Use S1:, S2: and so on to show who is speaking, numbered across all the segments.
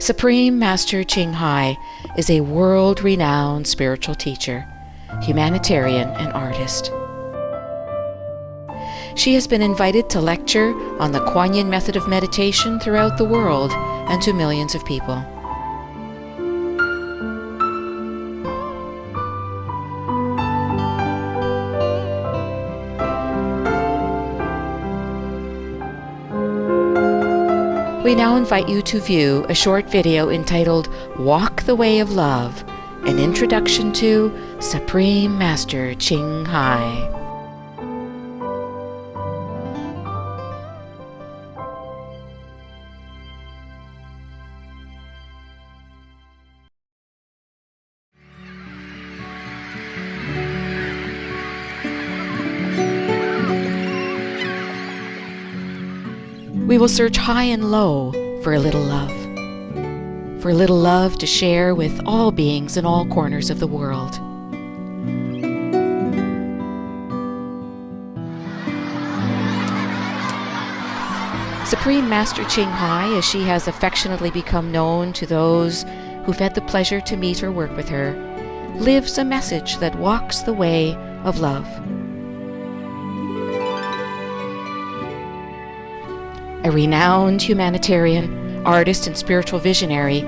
S1: Supreme Master Ching Hai is a world-renowned spiritual teacher, humanitarian, and artist. She has been invited to lecture on the Kuan Yin method of meditation throughout the world and to millions of people. We now invite you to view a short video entitled Walk the Way of Love, an introduction to Supreme Master Ching Hai. We will search high and low for a little love to share with all beings in all corners of the world. Supreme Master Ching Hai, as she has affectionately become known to those who've had the pleasure to meet or work with her, lives a message that walks the way of love. A renowned humanitarian, artist, and spiritual visionary,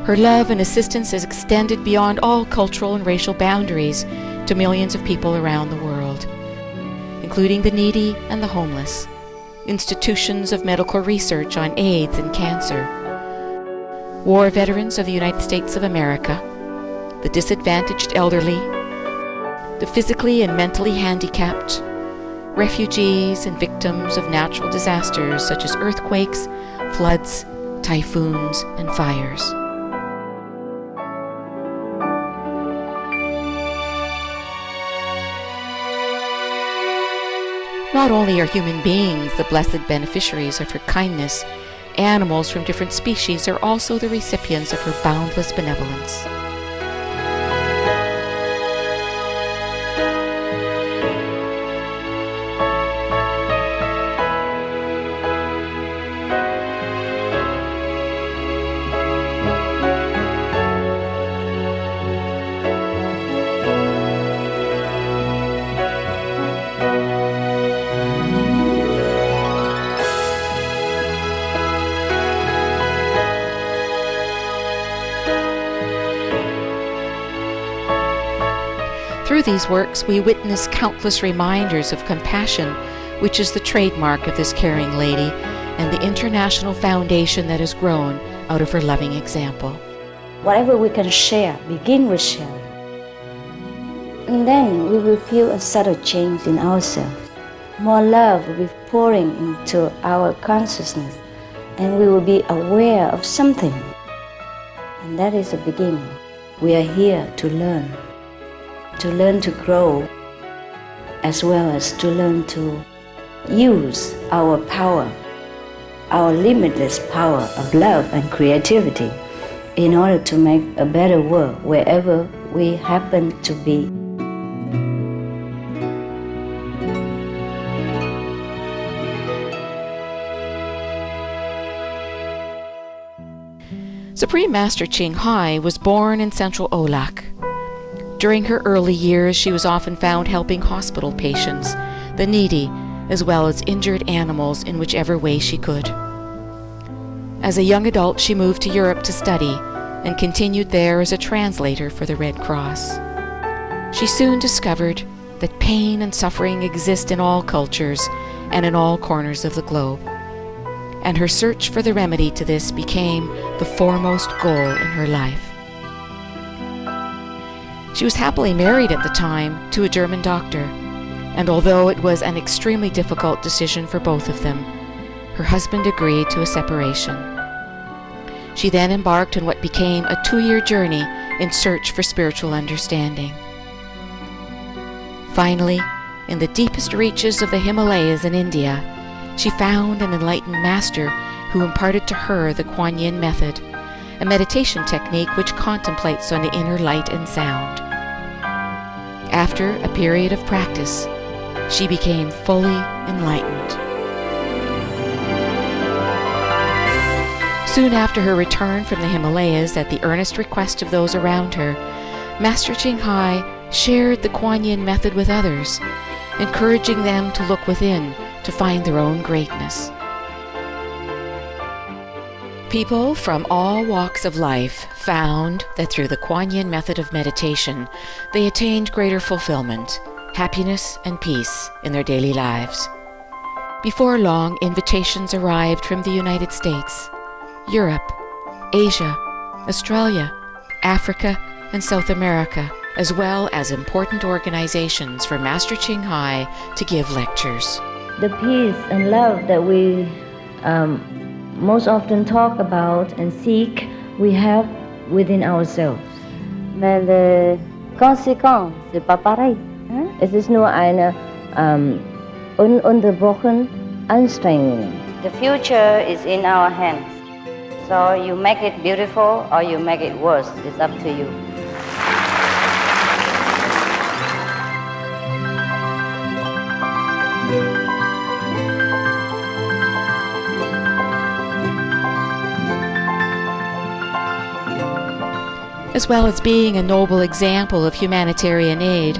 S1: her love and assistance is extended beyond all cultural and racial boundaries to millions of people around the world, including the needy and the homeless, institutions of medical research on AIDS and cancer, war veterans of the United States of America, the disadvantaged elderly, the physically and mentally handicapped, refugees and victims of natural disasters such as earthquakes, floods, typhoons, and fires. Not only are human beings the blessed beneficiaries of her kindness, animals from different species are also the recipients of her boundless benevolence. Through these works, we witness countless reminders of compassion, which is the trademark of this caring lady, and the international foundation that has grown out of her loving example.
S2: Whatever we can share, begin with sharing. And then we will feel a subtle change in ourselves. More love will be pouring into our consciousness, and we will be aware of something. And that is the beginning. We are here to learn to grow, as well as to learn to use our power, our limitless power of love and creativity in order to make a better world wherever we happen to be.
S1: Supreme Master Ching Hai was born in central Olak. During her early years, she was often found helping hospital patients, the needy, as well as injured animals in whichever way she could. As a young adult, she moved to Europe to study and continued there as a translator for the Red Cross. She soon discovered that pain and suffering exist in all cultures and in all corners of the globe, and her search for the remedy to this became the foremost goal in her life. She was happily married at the time to a German doctor, and although it was an extremely difficult decision for both of them, her husband agreed to a separation. She then embarked on what became a 2-year journey in search for spiritual understanding. Finally, in the deepest reaches of the Himalayas in India, she found an enlightened master who imparted to her the Kuan Yin method, a meditation technique which contemplates on the inner light and sound. After a period of practice, she became fully enlightened. Soon after her return from the Himalayas, at the earnest request of those around her, Master Ching Hai shared the Kuan Yin method with others, encouraging them to look within to find their own greatness. People from all walks of life found that through the Kuan Yin method of meditation, they attained greater fulfillment, happiness, and peace in their daily lives. Before long, invitations arrived from the United States, Europe, Asia, Australia, Africa, and South America, as well as important organizations for Master Ching Hai to give lectures.
S2: The peace and love that we most often talk about and seek, we have within ourselves. Mais les conséquences, c'est pas pareil. Es ist nur eine ununterbrochen Anstrengung. The future is in our hands. So you make it beautiful or you make it worse. It's up to you.
S1: As well as being a noble example of humanitarian aid,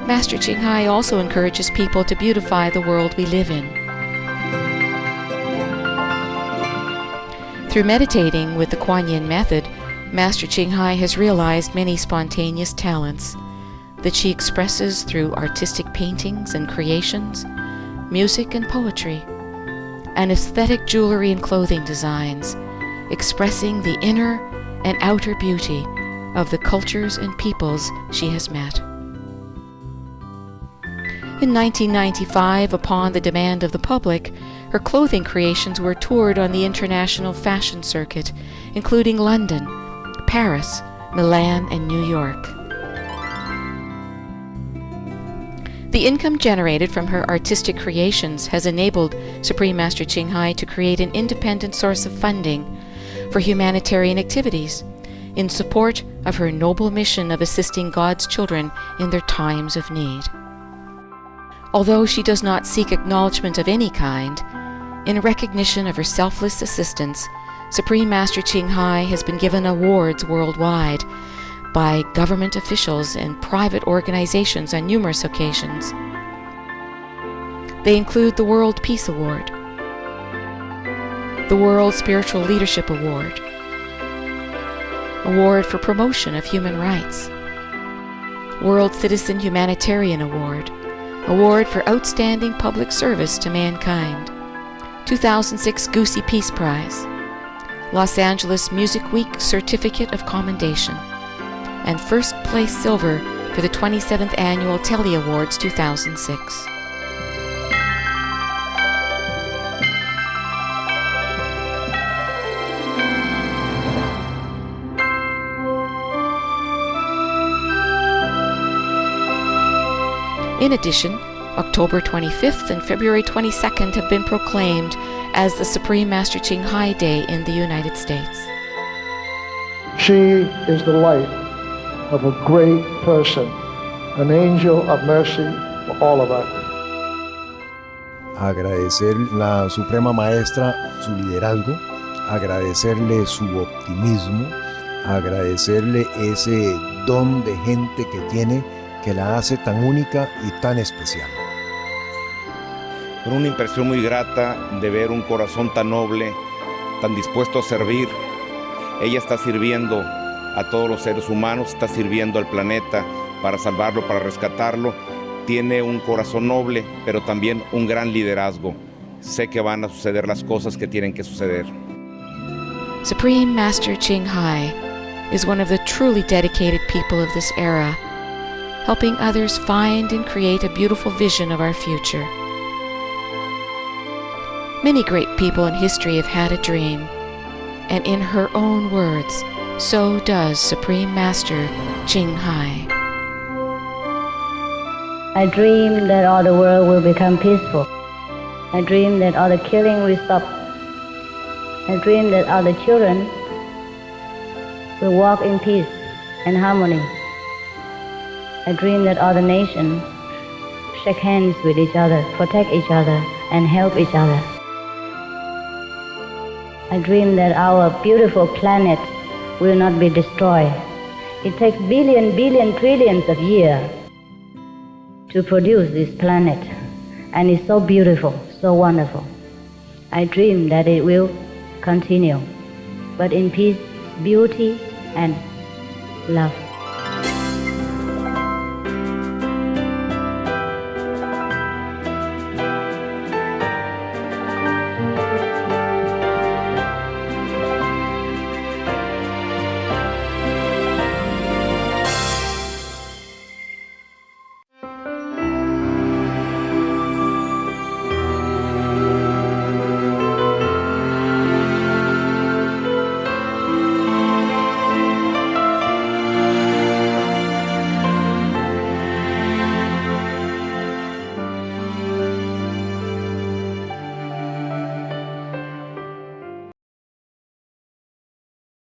S1: Master Ching Hai also encourages people to beautify the world we live in. Through meditating with the Kuan Yin method, Master Ching Hai has realized many spontaneous talents that she expresses through artistic paintings and creations, music and poetry, and aesthetic jewelry and clothing designs, expressing the inner and outer beauty of the cultures and peoples she has met. In 1995, upon the demand of the public, her clothing creations were toured on the international fashion circuit, including London, Paris, Milan, and New York. The income generated from her artistic creations has enabled Supreme Master Ching Hai to create an independent source of funding for humanitarian activities in support of her noble mission of assisting God's children in their times of need. Although she does not seek acknowledgement of any kind, in recognition of her selfless assistance, Supreme Master Ching Hai has been given awards worldwide by government officials and private organizations on numerous occasions. They include the World Peace Award, the World Spiritual Leadership Award, Award for Promotion of Human Rights, World Citizen Humanitarian Award, Award for Outstanding Public Service to Mankind, 2006 Goosey Peace Prize, Los Angeles Music Week Certificate of Commendation, and first place silver for the 27th Annual Telly Awards 2006. In addition, October 25th and February 22nd have been proclaimed as the Supreme Master Ching Hai Day in the United States.
S3: She is the light of a great person, an angel of mercy for all of us.
S4: Agradecer la Suprema Maestra su liderazgo, agradecerle su optimismo, agradecerle ese don de gente que tiene que la hace tan única y tan especial.
S5: Con una impresión muy grata de ver un corazón tan noble, tan dispuesto a servir. Ella está sirviendo a todos los seres humanos, está sirviendo al planeta para salvarlo, para rescatarlo. Tiene un corazón noble, pero también un gran liderazgo. Sé que van a suceder las cosas que tienen que suceder.
S1: Supreme Master Ching Hai is one of the truly dedicated people of this era, helping others find and create a beautiful vision of our future. Many great people in history have had a dream, and in her own words, so does Supreme Master Ching Hai.
S2: I dream that all the world will become peaceful. I dream that all the killing will stop. I dream that all the children will walk in peace and harmony. I dream that all the nations shake hands with each other, protect each other, and help each other. I dream that our beautiful planet will not be destroyed. It takes billion, trillions of years to produce this planet, and it's so beautiful, so wonderful. I dream that it will continue, but in peace, beauty, and love.